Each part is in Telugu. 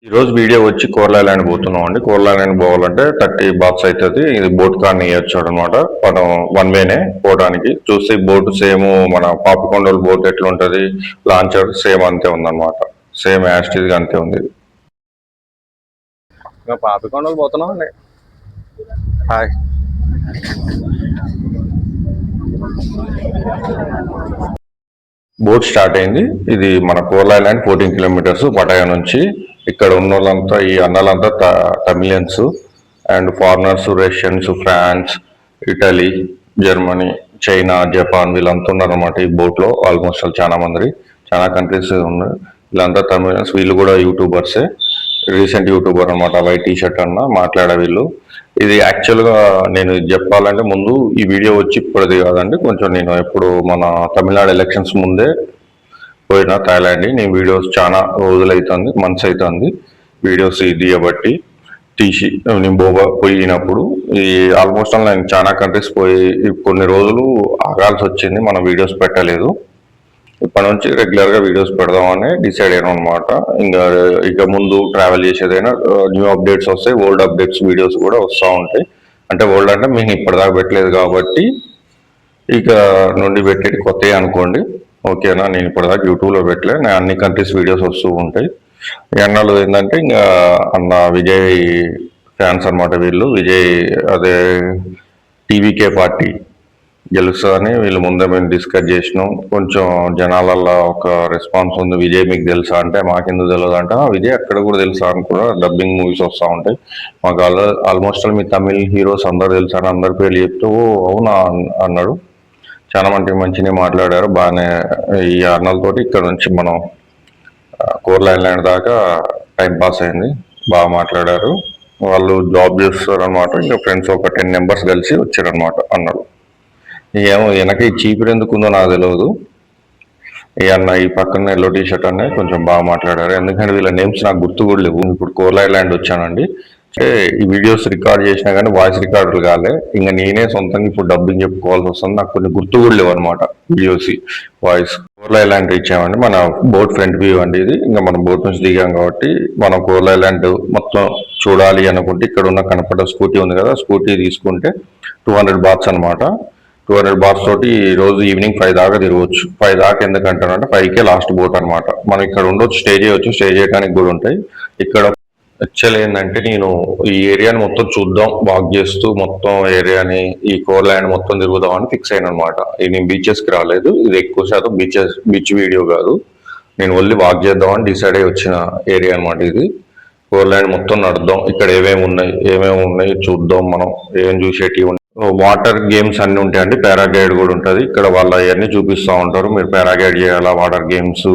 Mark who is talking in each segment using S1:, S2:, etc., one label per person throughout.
S1: ఈరోజు వీడియో వచ్చి కోర్ల ఐలాండ్ పోతున్నాం అండి. కోర్ల ఐలాండ్ పోవాలంటే 30 బాక్స్ అవుతుంది. ఇది బోట్ కార్ ఇవ్వచ్చు అనమాట. మనం వన్ వేనే పోవడానికి. చూస్తే బోట్ సేమ్ మన పాపికొండలు బోట్ ఎట్లా ఉంటుంది, లాంచర్ సేమ్ అంతే ఉందన్నమాట. సేమ్ యాస్టీజ్ అంతే ఉంది. ఇంకా పాపికొండలు పోతున్నాం అండి. హాయ్. బోట్ స్టార్ట్ అయింది. ఇది మన కోర్ల ఐలాండ్ 14 కిలోమీటర్స్ పటాయా నుంచి. ఇక్కడ ఉన్న వాళ్ళంతా ఈ అన్నలంతా Tamilians and foreigners, Russians, France, Italy, Germany, China, Japan వీళ్ళంతా ఉన్నారన్నమాట ఈ బోట్లో. ఆల్మోస్ట్ చాలా మంది, చాలా కంట్రీస్ ఉన్నారు. వీళ్ళంతా తమిళియన్స్. వీళ్ళు కూడా యూట్యూబర్సే. రీసెంట్ యూట్యూబర్ అనమాట. వైట్ టీ షర్ట్ అన్న మాట్లాడే వీళ్ళు. ఇది యాక్చువల్గా నేను చెప్పాలంటే ముందు ఈ వీడియో వచ్చి ఇప్పుడుది కాదండి. కొంచెం నేను ఎప్పుడు మన తమిళనాడు ఎలక్షన్స్ ముందే పోయిన థాయిలాండ్. నేను వీడియోస్ చాలా రోజులు అవుతుంది, మంత్స్ అవుతుంది వీడియోస్ తీయబట్టి తీసి నేను పోయినప్పుడు ఈ ఆల్మోస్ట్ నేను చాలా కంట్రీస్ పోయి కొన్ని రోజులు ఆగాల్సి వచ్చింది. మన వీడియోస్ పెట్టలేదు. ఇప్పటి నుంచి రెగ్యులర్గా వీడియోస్ పెడదామని డిసైడ్ అయ్యాను అనమాట. ఇక ముందు ట్రావెల్ చేసేదైనా న్యూ అప్డేట్స్ వస్తాయి, ఓల్డ్ అప్డేట్స్ వీడియోస్ కూడా వస్తూ ఉంటాయి. అంటే ఓల్డ్ అంటే మేము ఇప్పటిదాకా పెట్టలేదు కాబట్టి ఇక నుండి పెట్టేది కొత్తగా అనుకోండి. ఓకేనా? నేను ఇప్పటిదాకా యూట్యూబ్లో పెట్టలే, నేను అన్ని కంట్రీస్ వీడియోస్ వస్తూ ఉంటాయి. అన్నాళ్ళు ఏంటంటే ఇంకా అన్న విజయ్ ఫ్యాన్స్ అనమాట వీళ్ళు. విజయ్ అదే టీవీకే పార్టీ గెలుస్తుందని వీళ్ళు ముందే మేము డిస్కస్ చేసినాం. కొంచెం జనాలల్లో ఒక రెస్పాన్స్ ఉంది. విజయ్ మీకు తెలుసా అంటే మాకెందుకు తెలియదు అంటే, విజయ్ అక్కడ కూడా తెలుసా అని కూడా డబ్బింగ్ మూవీస్ వస్తూ ఉంటాయి. మాకు ఆల్మోస్ట్ మీ తమిళ్ హీరోస్ అందరు తెలుసా అని అందరి పేర్లు చెప్తూ అవునా అన్నాడు. చాలా మంచిగా మాట్లాడారు. బాగానే ఈ అన్నలతోటి ఇక్కడ నుంచి మనం కోర్ల ఐలాండ్ దాకా టైం పాస్ అయింది. బాగా మాట్లాడారు. వాళ్ళు జాబ్ చేస్తారు అనమాట. ఇంకా ఫ్రెండ్స్ ఒక 10 మెంబర్స్ కలిసి వచ్చారనమాట అన్నారు. ఏమో వెనక ఈ చీపురు ఎందుకు ఉందో నాకు తెలియదు. ఈ అన్న ఈ పక్కన ఎల్లో టీ షర్ట్ అనే కొంచెం బాగా మాట్లాడారు. ఎందుకంటే వీళ్ళ నేమ్స్ నాకు గుర్తు కూడా లేవు. ఇప్పుడు కోర్ల ఐలాండ్ వచ్చానండి. ఈ వీడియోస్ రికార్డ్ చేసినా కానీ వాయిస్ రికార్డులు కాలే. ఇంకా నేనే సొంతంగా ఇప్పుడు డబ్బింగ్ చెప్పుకోవాల్సి వస్తుంది. నాకు కొన్ని గుర్తు కూడా లేవు అనమాట వీడియోస్ వాయిస్. కోర్ల ఐలాండ్ ఇచ్చామండి. మన బోట్ ఫ్రంట్ వ్యూ అండి ఇది. ఇంకా మనం బోట్ నుంచి దిగాం కాబట్టి మనం కోర్ల ఐలాండ్ మొత్తం చూడాలి అనుకుంటే ఇక్కడ ఉన్న కనపడ్డ స్కూటీ ఉంది కదా, స్కూటీ తీసుకుంటే 200 బాట్స్ అనమాట. 200 బాట్స్ తోటి ఈ రోజు ఈవినింగ్ 5 దాకా తిరగవచ్చు. 5 దాకా ఎందుకంటారంటే 5కే లాస్ట్ బోట్ అనమాట. మనం ఇక్కడ ఉండొచ్చు, స్టే చేయవచ్చు. స్టే చేయడానికి కూడా ఉంటాయి ఇక్కడ. యాక్చువల్ ఏంటంటే నేను ఈ ఏరియాని మొత్తం చూద్దాం, వాక్ చేస్తూ మొత్తం ఏరియాని ఈ కోర్ ల్యాండ్ మొత్తం తిరుగుదాం అని ఫిక్స్ అయిన అనమాట. నేను బీచెస్కి రాలేదు. ఇది ఎక్కువ శాతం బీచ్ వీడియో కాదు. నేను ఓన్లీ వాక్ చేద్దామని డిసైడ్ అయ్యి వచ్చిన ఏరియా అనమాట ఇది. కోర్ ల్యాండ్ మొత్తం నడుద్దాం, ఇక్కడ ఏమేమి ఉన్నాయి చూద్దాం. మనం ఏం చూసేటివి ఉన్నాయి. వాటర్ గేమ్స్ అన్ని ఉంటాయండి. పారాగైడ్ కూడా ఉంటుంది ఇక్కడ. వాళ్ళు అవన్నీ చూపిస్తూ ఉంటారు. మీరు పారాగైడ్ చేయాలా, వాటర్ గేమ్స్,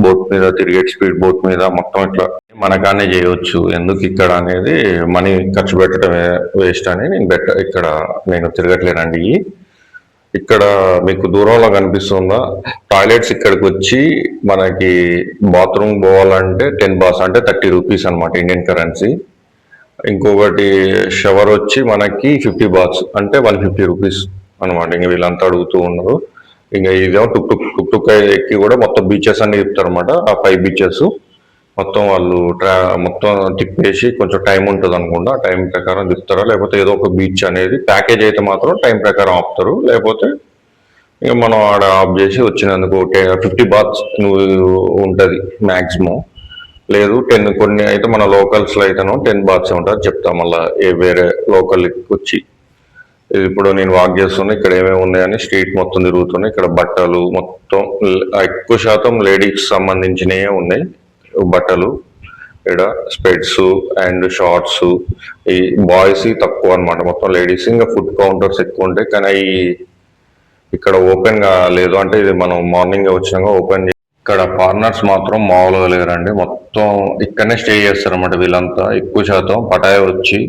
S1: బోట్ మీద తిరిగే స్పీడ్ బోట్ మీద మొత్తం ఇట్లా మనకానే చేయవచ్చు. ఎందుకు ఇక్కడ అనేది మనీ ఖర్చు పెట్టడం వేస్ట్ అని ఇక్కడ నేను తిరగట్లేనండి. ఇక్కడ మీకు దూరంలో కనిపిస్తుందా టాయిలెట్స్. ఇక్కడికి వచ్చి మనకి బాత్రూమ్ పోవాలంటే 10 బాస్ అంటే 30 రూపీస్ అనమాట, ఇండియన్ కరెన్సీ. ఇంకొకటి షవర్ వచ్చి మనకి 50 బాత్స్ అంటే 150 రూపీస్ అనమాట. ఇంక వీళ్ళంతా అడుగుతూ ఉన్నారు. ఇంకా ఇదేమో టుక్ ఎక్కి కూడా మొత్తం బీచెస్ అన్ని చెప్తారు అనమాట. ఆ 5 బీచెస్ మొత్తం వాళ్ళు మొత్తం తిప్పేసి కొంచెం టైం ఉంటుంది అనుకుంటా. ఆ టైం ప్రకారం తిప్పుతారా, లేకపోతే ఏదో ఒక బీచ్ అనేది ప్యాకేజ్ అయితే మాత్రం టైం ప్రకారం ఆపుతారు. లేకపోతే ఇక మనం ఆడ ఆఫ్ చేసి వచ్చినందుకు 50 బాత్స్ ఉంటుంది మ్యాక్సిమం. లేదు 10 కొన్ని అయితే మన లోకల్స్లో అయితేనో 10 బాత్స్ ఉంటుంది. చెప్తాం మళ్ళీ వేరే లోకల్ వచ్చి. ఇప్పుడు నేను వాక్ చేస్తున్నా. ఇక్కడ ఏమేమి ఉన్నాయని స్ట్రీట్ మొత్తం తిరుగుతున్నాయి. ఇక్కడ బట్టలు మొత్తం ఎక్కువ శాతం లేడీస్ సంబంధించినవే ఉన్నాయి బట్టలు. ఇక్కడ స్పెట్స్ అండ్ షార్ట్స్. ఈ బాయ్స్ తక్కువ అనమాట, మొత్తం లేడీస్. ఇంకా ఫుడ్ కౌంటర్స్ ఎక్కువ ఉంటాయి. కానీ ఇక్కడ ఓపెన్ గా లేదు. అంటే ఇది మనం మార్నింగ్ వచ్చినాక ఓపెన్. ఇక్కడ ఫారినర్స్ మాత్రం మామూలుగా లేరండి. మొత్తం ఇక్కడనే స్టే చేస్తారు అనమాట వీళ్ళంతా. ఎక్కువ శాతం పటాయా వచ్చి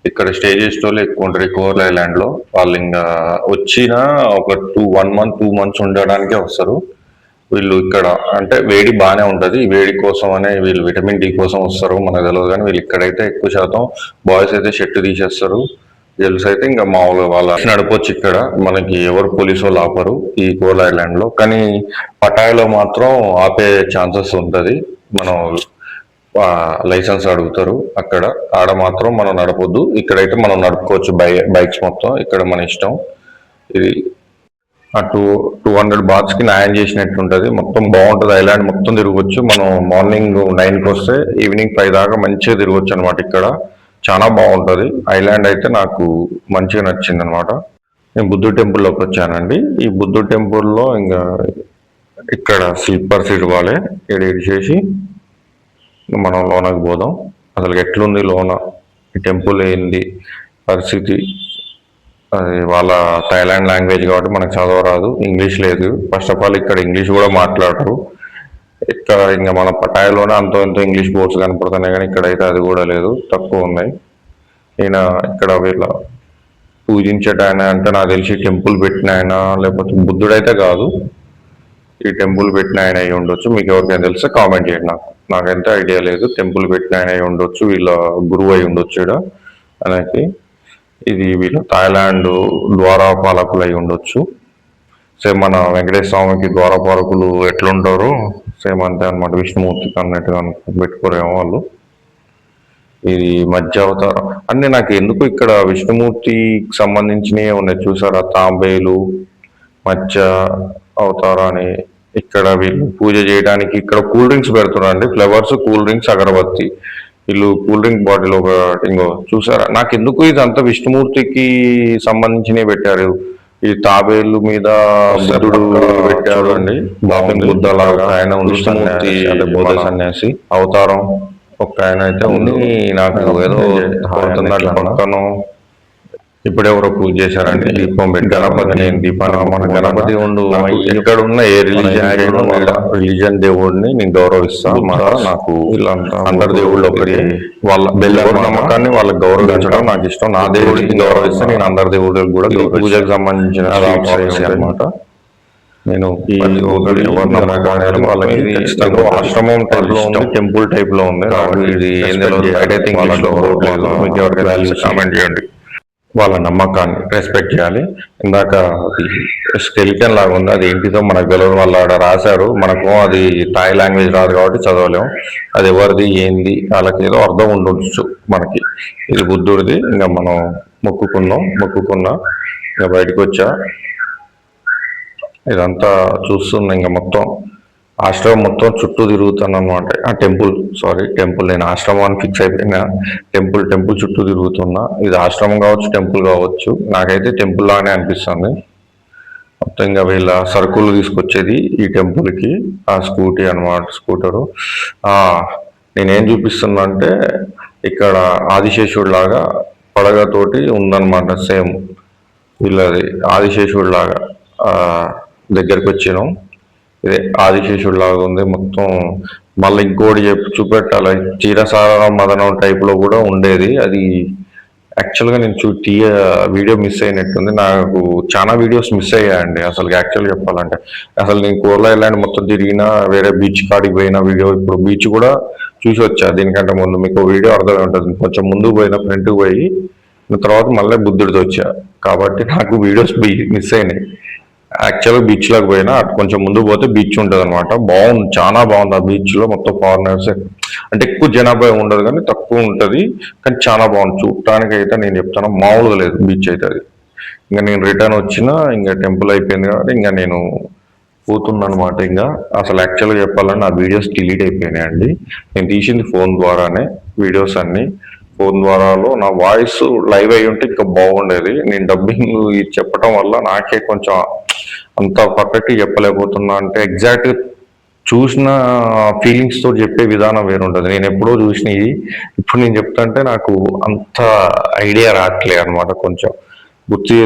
S1: ఇక్కడ స్టే చేసే వాళ్ళు ఎక్కువ ఉంటారు కోర్ల ఐలాండ్ లో. వాళ్ళు ఇంకా వచ్చిన ఒక 1 మంత్ 2 మంత్స్ ఉండడానికే వస్తారు వీళ్ళు. ఇక్కడ అంటే వేడి బాగానే ఉంటది. వేడి కోసం అనే వీళ్ళు విటమిన్ డి కోసం వస్తారు మనకు తెలియదు. కానీ వీళ్ళు ఇక్కడైతే ఎక్కువ శాతం బాయ్స్ అయితే షర్ట్ తీసేస్తారు. గర్ల్స్ అయితే ఇంకా మామూలుగా వాళ్ళ నడపొచ్చు. ఇక్కడ మనకి ఎవరు పోలీసు వాళ్ళు ఆపరు ఈ కోర్ల ఐలాండ్ లో. కానీ పటాయాలో మాత్రం ఆపే ఛాన్సెస్ ఉంటది. మనం లైసెన్స్ అడుగుతారు. ఆడ మాత్రం మనం నడపొద్దు. ఇక్కడైతే మనం నడుపుకోవచ్చు బైక్స్ మొత్తం. ఇక్కడ మన ఇష్టం. ఇది ఆ 200 బాత్స్కి న్యాయం చేసినట్టు ఉంటుంది. మొత్తం బాగుంటుంది. ఐలాండ్ మొత్తం తిరగవచ్చు. మనం మార్నింగ్ 9కి వస్తే ఈవినింగ్ 5 దాకా మంచిగా తిరగవచ్చు అనమాట. ఇక్కడ చాలా బాగుంటుంది. ఐలాండ్ అయితే నాకు మంచిగా నచ్చింది అనమాట. నేను బుద్ధుడు టెంపుల్లోకి వచ్చానండి. ఈ బుద్ధుడు టెంపుల్లో ఇంకా ఇక్కడ స్లీపర్స్ ఇవ్వాలి. ఇక్కడ ఇడిచేసి మనం లోనకి పోదాం. అసలు ఎట్లుంది లోన, ఈ టెంపుల్ ఏంది పరిస్థితి. అది వాళ్ళ థాయిలాండ్ లాంగ్వేజ్ కాబట్టి మనకు చదవరాదు, ఇంగ్లీష్ లేదు. ఫస్ట్ ఆఫ్ ఆల్ ఇక్కడ ఇంగ్లీష్ కూడా మాట్లాడరు. ఇక్కడ ఇంకా మన పటాయలోనే అంతో ఎంతో ఇంగ్లీష్ బోర్డ్స్ కనపడుతున్నాయి, కానీ ఇక్కడైతే అది కూడా లేదు, తక్కువ ఉన్నాయి. ఈయన ఇక్కడ వీళ్ళ పూజించేట ఆయన అంటే నాకు తెలిసి టెంపుల్ పెట్టిన ఆయన, లేకపోతే బుద్ధుడైతే కాదు, ఈ టెంపుల్ పెట్టిన ఆయన అయి ఉండొచ్చు. మీకు ఎవరికైనా తెలిస్తే కామెంట్ చేయండి. నాకైతే ఐడియా లేదు. టెంపుల్ పెట్టిన ఆయన అయి ఉండొచ్చు, వీళ్ళ గురువు అయి ఉండొచ్చు ఇక్కడ ఆయనకి. ఇది వీళ్ళ థాయిలాండ్ ద్వారపాలకులు అయి ఉండొచ్చు. సేమ్ మన వెంకటేశ్వర స్వామికి ద్వారపాలకులు ఎట్లుంటారో సేమ్ అంతే అనమాట. విష్ణుమూర్తికి అన్నట్టుగా పెట్టుకోరేమో వాళ్ళు. ఇది మధ్య అవతారం అన్నీ నాకు ఎందుకు ఇక్కడ విష్ణుమూర్తికి సంబంధించినవి ఉన్నాయి చూసారా. తాంబేలు మధ్య అవతారాన్ని ఇక్కడ వీళ్ళు పూజ చేయడానికి ఇక్కడ కూల్ డ్రింక్స్ పెడుతున్నారండి. ఫ్లేవర్స్, కూల్ డ్రింక్స్, అగరబత్తి. వీళ్ళు కూల్ డ్రింక్ బాటిల్ ఒక ఇంకో చూసారా. నాకు ఎందుకు ఇదంతా విష్ణుమూర్తికి సంబంధించినవి పెట్టారు. ఈ తాబేలు మీద బుద్ధుడు పెట్టారు అండి. బుద్ధ లాగా ఆయన విష్ణుమూర్తి బోధ సన్యాసి అవతారం ఒక ఆయన అయితే ఉంది. నాకు ఏదో పక్కన ఇప్పుడే ఎవరో పూజ చేశారండి. దీపం పెట్టి గణపతి దీపాన్ని మన గణపతి ఉండు ఎక్కడ ఉన్న ఏ రిలీజియన్ దేవుడిని నేను గౌరవిస్తాను. నాకు అందరి దేవుళ్ళు ఒకటి. వాళ్ళ ఎవరి నమ్మకాన్ని వాళ్ళకి గౌరవించడం నాకు ఇష్టం. నా దేవుడికి గౌరవిస్తే నేను అందరి దేవుడికి కూడా పూజకు సంబంధించిన అనమాట. నేను వాళ్ళకి ఖచ్చితంగా ఆశ్రమం టైప్ లో ఉంది, టెంపుల్ టైప్ లో ఉంది. ఇది కామెంట్ చేయండి. వాళ్ళ నమ్మకాన్ని రెస్పెక్ట్ చేయాలి. ఇందాక స్కెలిటన్ లాగా ఉంది, అది ఏంటిదో మనకు తెలియదు. వాళ్ళు ఆడ రాశారు, మనకు అది థాయ్ లాంగ్వేజ్ రాదు కాబట్టి చదవలేము. అది ఎవరిది ఏంది వాళ్ళకి ఏదో అర్థం ఉండొచ్చు మనకి. ఇది బుద్ధుడిది. ఇంకా మనం మొక్కుకున్నా ఇంకా బయటకు వచ్చా. ఇదంతా చూస్తున్నా. ఇంకా మొత్తం ఆశ్రమం మొత్తం చుట్టూ తిరుగుతాను అనమాట. టెంపుల్ నేను ఆశ్రమాన్ని ఫిక్స్ అయిపోయినా. టెంపుల్ చుట్టూ తిరుగుతున్నా. ఇది ఆశ్రమం కావచ్చు, టెంపుల్ కావచ్చు. నాకైతే టెంపుల్ లానే అనిపిస్తుంది. మొత్తం ఇంకా వీళ్ళ సరుకులు తీసుకొచ్చేది ఈ టెంపుల్కి. ఆ స్కూటీ అనమాట, స్కూటరు. నేనేం చూపిస్తున్నా అంటే ఇక్కడ ఆదిశేషుడు లాగా పడగతోటి ఉందన్నమాట. సేమ్ వీళ్ళది ఆదిశేషుడు లాగా దగ్గరికి వచ్చినాం. ఇదే ఆదిశేషుడు లాగా ఉంది మొత్తం. మళ్ళీ ఇంకోటి చూపెట్టాలి, చీరసార మదనం టైప్లో కూడా ఉండేది. అది యాక్చువల్గా నేను వీడియో మిస్ అయినట్టుంది. నాకు చాలా వీడియోస్ మిస్ అయ్యాయండి అసలు యాక్చువల్గా చెప్పాలంటే. అసలు నేను కోర్లా ఐలాండ్ మొత్తం తిరిగినా, వేరే బీచ్ కాడికి పోయిన వీడియో, ఇప్పుడు బీచ్ కూడా చూసి వచ్చా. దీనికంటే ముందు మీకు వీడియో అర్థమై ఉంటుంది. కొంచెం ముందుకు పోయిన, ఫ్రంట్కి పోయి తర్వాత మళ్ళీ బుద్ధుడితో వచ్చా కాబట్టి నాకు వీడియోస్ మిస్ అయినాయి. యాక్చువల్గా బీచ్లోకి పోయినా అటు కొంచెం ముందు పోతే బీచ్ ఉంటుంది అనమాట. బాగుంది, చాలా బాగుంది. ఆ బీచ్లో మొత్తం ఫారినర్స్, అంటే ఎక్కువ జనాభా ఉండదు కానీ తక్కువ ఉంటుంది, కానీ చాలా బాగుంది చూడటానికి. అయితే నేను చెప్తాను, మామూలుగా లేదు బీచ్ అయితే. అది ఇంకా నేను రిటర్న్ వచ్చిన, ఇంకా టెంపుల్ అయిపోయింది కాబట్టి ఇంకా నేను పోతున్నాను అనమాట. ఇంకా అసలు యాక్చువల్గా చెప్పాలంటే నా వీడియోస్ డిలీట్ అయిపోయినాయండి. నేను తీసింది ఫోన్ ద్వారానే వీడియోస్ అన్ని. ఫోన్ ద్వారాలో నా వాయిస్ లైవ్ అయి ఉంటే ఇంకా బాగుండేది. నేను డబ్బింగ్ చెప్పడం వల్ల నాకే కొంచెం అంత పర్ఫెక్ట్గా చెప్పలేకపోతున్నా. అంటే ఎగ్జాక్ట్ చూసిన ఫీలింగ్స్ తో చెప్పే విధానం వేరుంటుంది. నేను ఎప్పుడో చూసినవి ఇప్పుడు నేను చెప్తుంటే నాకు అంత ఐడియా రావట్లేదు అనమాట. కొంచెం గుర్తు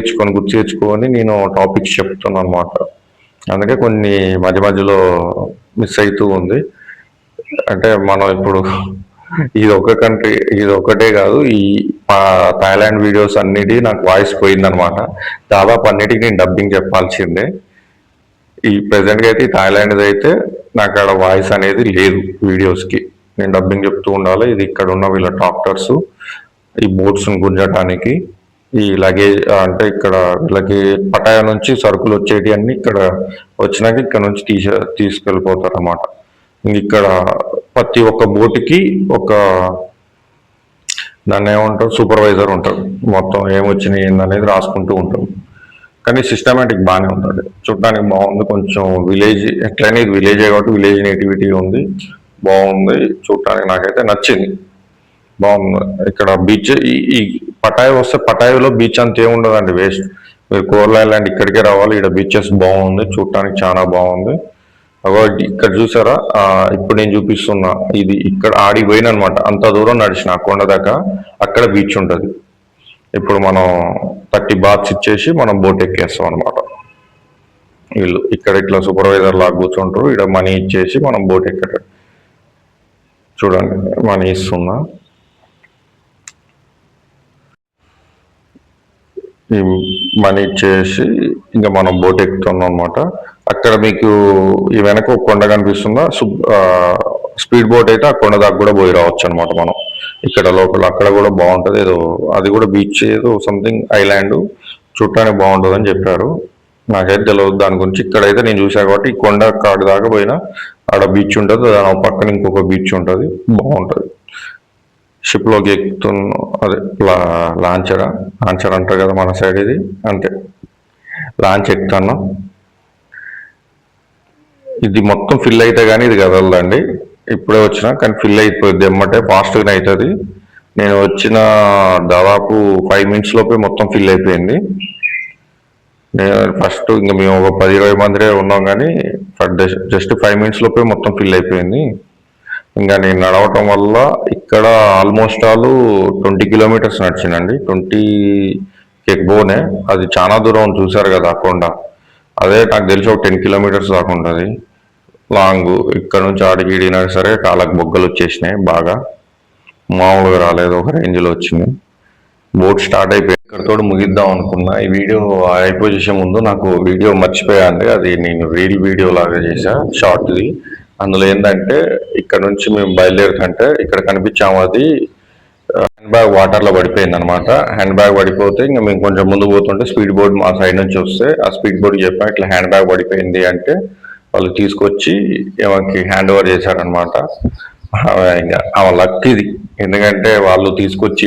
S1: తెచ్చుకొని నేను టాపిక్స్ చెప్తున్నాను అనమాట. అందుకే కొన్ని మధ్యలో మిస్ అవుతూ ఉంది. అంటే మనం ఇప్పుడు ఇది ఒక కంట్రీ, ఇది ఒకటే కాదు, ఈ థాయిలాండ్ వీడియోస్ అన్నిటి నాకు వాయిస్ పోయిందనమాట. దాదాపు అన్నిటికీ నేను డబ్బింగ్ చెప్పాల్సిందే. ఈ ప్రెసెంట్గా అయితే ఈ థాయిలాండ్ అయితే నాకు అక్కడ వాయిస్ అనేది లేదు వీడియోస్కి. నేను డబ్బింగ్ చెప్తూ ఉండాలి. ఇది ఇక్కడ ఉన్న వీళ్ళ డాక్టర్స్ ఈ బోట్స్ని గుంజటానికి, ఈ లగేజ్ అంటే ఇక్కడ వీళ్ళకి పటాయా నుంచి సరుకులు వచ్చేటి అన్ని ఇక్కడ వచ్చినాక ఇక్కడ నుంచి తీసుకెళ్ళిపోతారు అన్నమాట. ఇక్కడ ప్రతి ఒక్క బోటుకి ఒక దాన్ని ఏమంటారు సూపర్వైజర్ ఉంటారు, మొత్తం ఏమొచ్చినాయి ఏందనేది రాసుకుంటూ ఉంటాం. కానీ సిస్టమేటిక్ బాగానే ఉంటుంది, చూడడానికి బాగుంది. కొంచెం విలేజ్ ఎట్లయినా ఇది విలేజే కాబట్టి విలేజ్ నేటివిటీ ఉంది, బాగుంది చూడటానికి. నాకైతే నచ్చింది, బాగుంది. ఇక్కడ బీచ్ ఈ పటాయి వస్తే పటాయిలో బీచ్ అంత ఏముండదండి, వేస్ట్. మీరు కోరల్ ఐలాండ్ ఇక్కడికే రావాలి, ఇక్కడ బీచెస్ బాగుంది, చూడటానికి చాలా బాగుంది. ఇక్కడ చూసారా, ఇప్పుడు నేను చూపిస్తున్నా ఇది ఇక్కడ ఆడికి పోయినమాట, అంత దూరం నడిచిన కొండ దాకా, అక్కడ బీచ్ ఉంటుంది. ఇప్పుడు మనం 30 బాత్స్ ఇచ్చేసి మనం బోట్ ఎక్కేస్తాం అనమాట. వీళ్ళు ఇక్కడ ఇట్లా సూపర్వైజర్ లాగా కూర్చుంటారు, ఇక్కడ మనీ ఇచ్చేసి మనం బోట్ ఎక్కడం. చూడండి మనీ ఇస్తున్నా, ఈ మనీ ఇచ్చేసి ఇంకా మనం బోట్ ఎక్కుతున్నాం అనమాట. అక్కడ మీకు ఈ వెనక ఒక కొండ కనిపిస్తుందా, స్పీడ్ బోట్ అయితే ఆ కొండ దాకా కూడా పోయి రావచ్చు అనమాట మనం. ఇక్కడ లోపల అక్కడ కూడా బాగుంటుంది, ఏదో అది కూడా బీచ్, ఏదో సంథింగ్ ఐలాండ్, చూడటానికి బాగుంటుంది అని చెప్పారు. నాకైతే తెలియదు దాని గురించి. ఇక్కడైతే నేను చూసా కాబట్టి ఈ కొండ కాడు దాకా పోయినా ఆడ బీచ్ ఉంటుంది, దాని పక్కన ఇంకొక బీచ్ ఉంటుంది, బాగుంటుంది. షిప్లోకి ఎక్కుతున్నా, అదే లాంచర్ అంటారు కదా మన సైడ్, ఇది అంతే, లాంచ్ ఎక్కుతున్నా. ఇది మొత్తం ఫిల్ అయితే కానీ ఇది కదలదండి, ఇప్పుడే వచ్చిన కానీ ఫిల్ అయిపోయింది ఎమ్మటే, ఫాస్ట్గానే అవుతుంది. నేను వచ్చిన దాదాపు 5 minutes లోపే మొత్తం ఫిల్ అయిపోయింది. నేను ఫస్ట్ ఇంకా మేము ఒక 10-20 మంది ఉన్నాం, కానీ జస్ట్ 5 minutes లోపే మొత్తం ఫిల్ అయిపోయింది. ఇంకా నేను నడవటం వల్ల ఇక్కడ ఆల్మోస్ట్ 20 kilometers నడిచినండి, 20 ఎక్బోనే. అది చాలా దూరం చూసారు కదా ఆ కొండ, అదే నాకు తెలిసి ఒక 10 kilometers దాకా ఉంటుంది లాంగ్. ఇక్కడ నుంచి ఆడికి ఈడినా సరే కాళ్ళకు బొగ్గలు వచ్చేసినాయి బాగా, మామూలుగా రాలేదు, ఒక రేంజ్లో వచ్చింది. బోట్ స్టార్ట్ అయిపోయి ఇక్కడతో ముగిద్దాం అనుకున్నా. ఈ వీడియో అయిపోయి చేసే ముందు నాకు వీడియో మర్చిపోయాండి, అది నేను రీల్ వీడియో లాగా చేసా, షార్ట్ది. అందులో ఏంటంటే ఇక్కడ నుంచి మేము బయలుదేరుతుంటే ఇక్కడ కనిపించాము, అది హ్యాండ్ బ్యాగ్ వాటర్లో పడిపోయింది అనమాట. హ్యాండ్ బ్యాగ్ పడిపోతే ఇంకా మేము కొంచెం ముందు పోతుంటే స్పీడ్ బోట్ మా సైడ్ నుంచి వస్తే ఆ స్పీడ్ బోట్ చెప్పాం ఇట్లా హ్యాండ్ బ్యాగ్ పడిపోయింది అంటే, వాళ్ళు తీసుకొచ్చి ఏమకి హ్యాండ్ ఓవర్ చేశారనమాట. ఇంకా ఆమె లక్ ఇది, ఎందుకంటే వాళ్ళు తీసుకొచ్చి